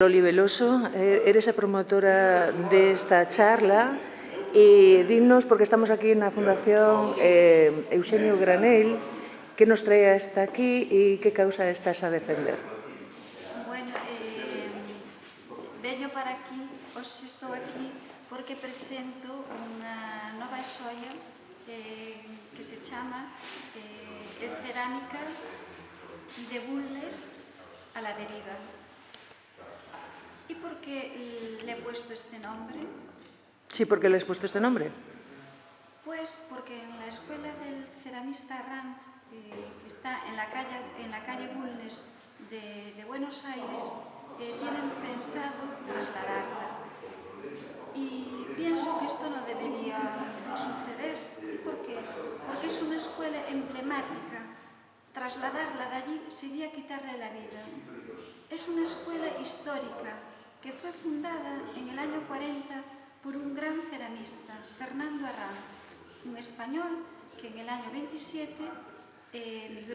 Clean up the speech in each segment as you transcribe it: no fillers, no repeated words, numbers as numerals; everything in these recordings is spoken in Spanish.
Loli Veloso, eres a promotora desta charla e dinos, porque estamos aquí na Fundación Euxenio Granell, que nos trae hasta aquí e que causa estás a defender? Bueno, veño para aquí, hoxe estou aquí porque presento unha nova xoia que se chama El Cerámica de Bulnes a la deriva. E por que le he puesto este nombre? Sí, ¿por qué le has puesto este nombre? Pues porque en la escuela del ceramista Arranz, que está en la calle Bulnes de Buenos Aires, tienen pensado trasladarla. Y pienso que esto no debería suceder. ¿Y por qué? Porque es una escuela emblemática. Trasladarla de allí sería quitarle la vida. Es una escuela histórica que fue fundada en el año 40 por un gran ceramista, Fernando Arranz, un español que en el año 27 el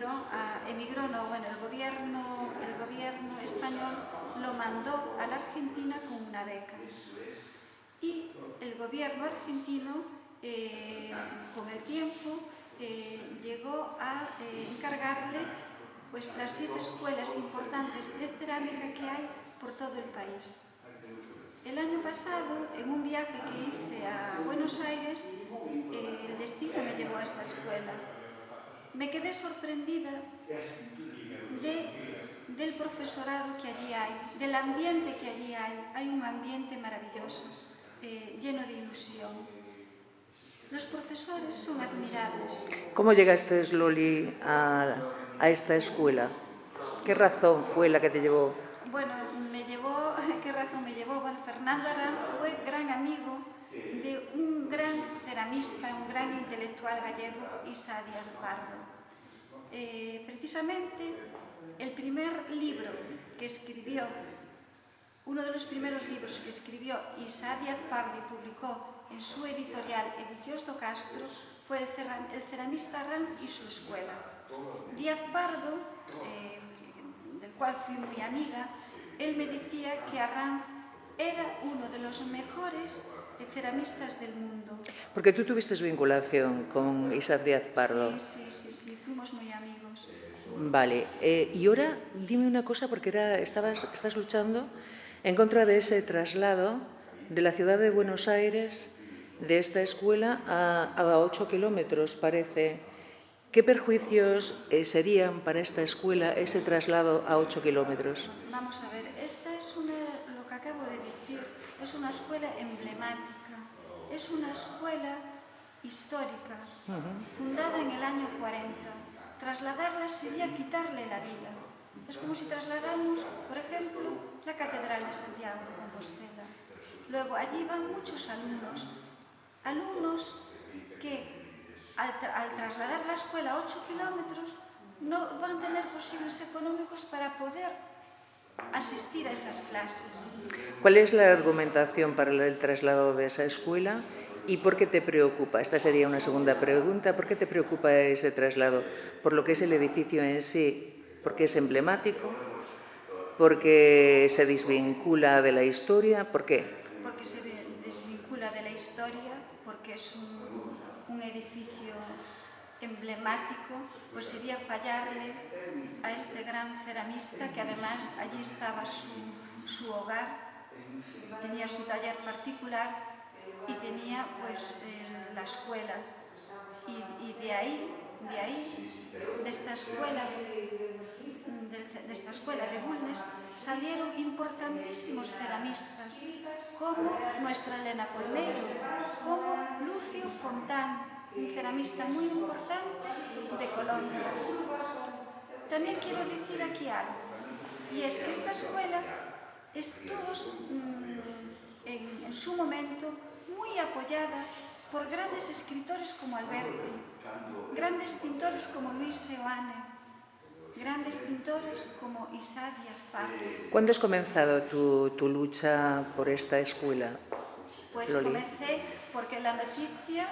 gobierno español lo mandó a la Argentina con una beca. Y el gobierno argentino, con el tiempo, llegó a encargarle pues, las 7 escuelas importantes de cerámica que hay por todo el país. El año pasado, en un viaje que hice a Buenos Aires, el destino me llevó a esta escuela. Me quedé sorprendida del profesorado que allí hay, del ambiente que allí hay. Hay un ambiente maravilloso, lleno de ilusión. Los profesores son admirables. ¿Cómo llegaste, Loli, a esta escuela? ¿Qué razón fue la que te llevó? Bueno, ¿qué razón me llevó? Bueno, Fernando Arranz fue gran amigo de un gran ceramista, un gran intelectual gallego, Isa Díaz Pardo. Precisamente, el primer libro que escribió, uno de los primeros libros que escribió Isa Díaz Pardo y publicó en su editorial Edicións do Castro fue El ceramista Arranz y su escuela. Díaz Pardo, del cual fui muy amiga, él me decía que Arranz era uno de los mejores ceramistas del mundo. Porque tú tuviste vinculación con Isaac Díaz Pardo. Sí, fuimos muy amigos. Vale, y ahora dime una cosa, porque estás luchando en contra de ese traslado de la ciudad de Buenos Aires, de esta escuela, a 8 kilómetros, parece. ¿Qué perjuicios serían para esta escuela ese traslado a 8 kilómetros? Vamos a ver, esta es lo que acabo de decir, es una escuela emblemática, es una escuela histórica, fundada en el año 40. Trasladarla sería quitarle la vida. Es como si trasladáramos, por ejemplo, la Catedral de Santiago de Compostela. Luego, allí van muchos alumnos que al trasladar la escuela a 8 kilómetros no van a tener posibles económicos para poder asistir a esas clases. ¿Cuál es la argumentación para el traslado de esa escuela y por qué te preocupa? Esta sería una segunda pregunta. ¿Por qué te preocupa ese traslado? ¿Por lo que es el edificio en sí? ¿Porque es emblemático? ¿Porque se desvincula de la historia? ¿Por qué? Porque se desvincula de la historia, porque es un edificio emblemático, pues sería fallarle a este gran ceramista que además allí estaba su hogar, tenía su taller particular y tenía pues la escuela. Y de ahí, de esta escuela de Bulnes, salieron importantísimos ceramistas, como nuestra Elena Colmeiro, como Lucio Fontán, un ceramista muy importante de Colombia. También quiero decir aquí algo, y es que esta escuela estuvo en su momento muy apoyada por grandes escritores como Alberti, grandes pintores como Luis Seoane, grandes pintores como Isa Díaz Pardo. ¿Cuándo has comenzado tu lucha por esta escuela, Pues Loli? comencé porque la noticia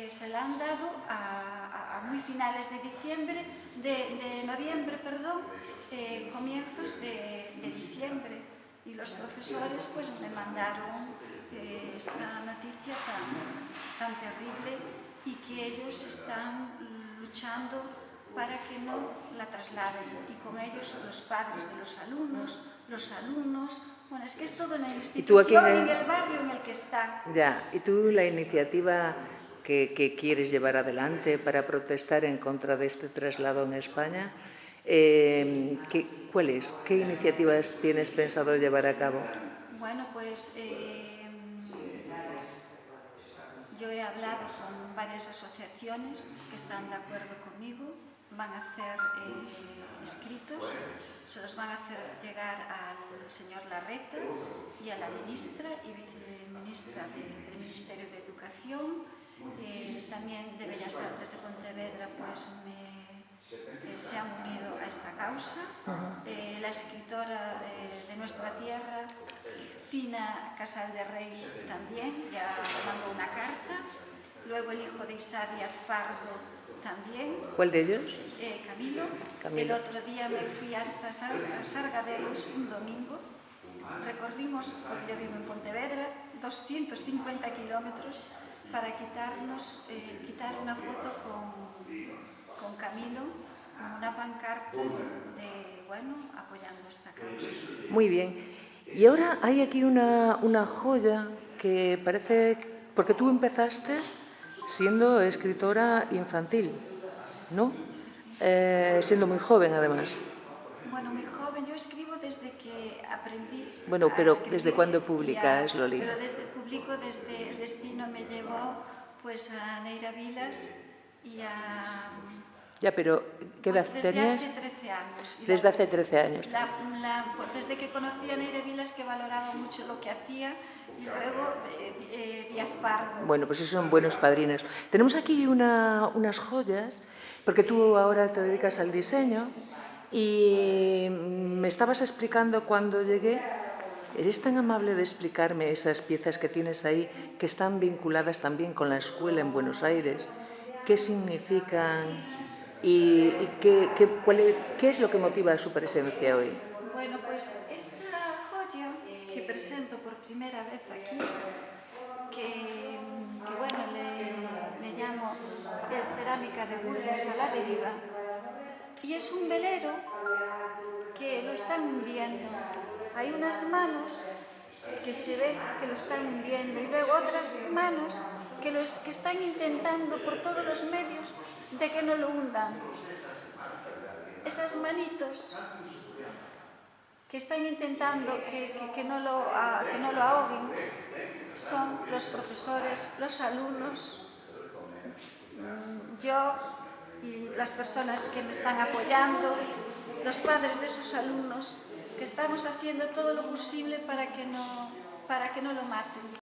se la han dado a muy finales de noviembre, comienzos de diciembre. Y los profesores pues me mandaron esta noticia tan terrible y que ellos están luchando para que no la trasladen, y con ellos los padres de los alumnos, bueno, es que es toda una institución en el barrio en el que está. Ya, ¿y tú la iniciativa que quieres llevar adelante para protestar en contra de este traslado en España, cuál es? ¿Qué iniciativas tienes pensado llevar a cabo? Bueno, pues yo he hablado con varias asociaciones que están de acuerdo conmigo, van a hacer escritos, se los van a hacer llegar al señor Larreta y a la ministra y viceministra del Ministerio de Educación, también de Bellas Artes de Pontevedra, pues se han unido a esta causa. La escritora de nuestra tierra, Fina Casal de Rey, también ya mandó una carta. Luego el hijo de Isá Díaz Pardo también. ¿Cuál de ellos? Camilo. El otro día me fui hasta Sargadelos un domingo. Recorrimos, porque yo vivo en Pontevedra, 250 kilómetros para quitar una foto con Camilo, con una pancarta apoyando esta causa. Muy bien. Y ahora hay aquí una joya que parece... Porque tú empezaste siendo escritora infantil, ¿no? Siendo muy joven, además. Bueno, muy joven. Yo escribo desde que aprendí Bueno, a pero escribir. ¿desde cuándo publicas, Loli? Pero publico desde el destino me llevó pues a Neira Vilas y a... Ya, pero ¿qué edad tenías? Desde hace 13 años. Desde hace 13 años. Desde que conocí a Neira Vilas, que valoraba mucho lo que hacía, y luego Díaz Pardo. Bueno, pues esos son buenos padrinos. Tenemos aquí unas joyas, porque tú ahora te dedicas al diseño, y me estabas explicando cuando llegué. ¿Eres tan amable de explicarme esas piezas que tienes ahí, que están vinculadas también con la escuela en Buenos Aires? ¿Qué significan y qué es lo que motiva su presencia hoy? Bueno, pues esta joya que presento por primera vez aquí, que bueno, le llamo el Cerámica de Bulnes a la deriva, y es un velero que lo están hundiendo. Hay unas manos que se ve que lo están hundiendo y luego otras manos que están intentando por todos los medios de que no lo hundan. Esas manitos que están intentando que no lo ahoguen son los profesores, los alumnos, yo y las personas que me están apoyando, los padres de esos alumnos, que estamos haciendo todo lo posible para que no lo maten.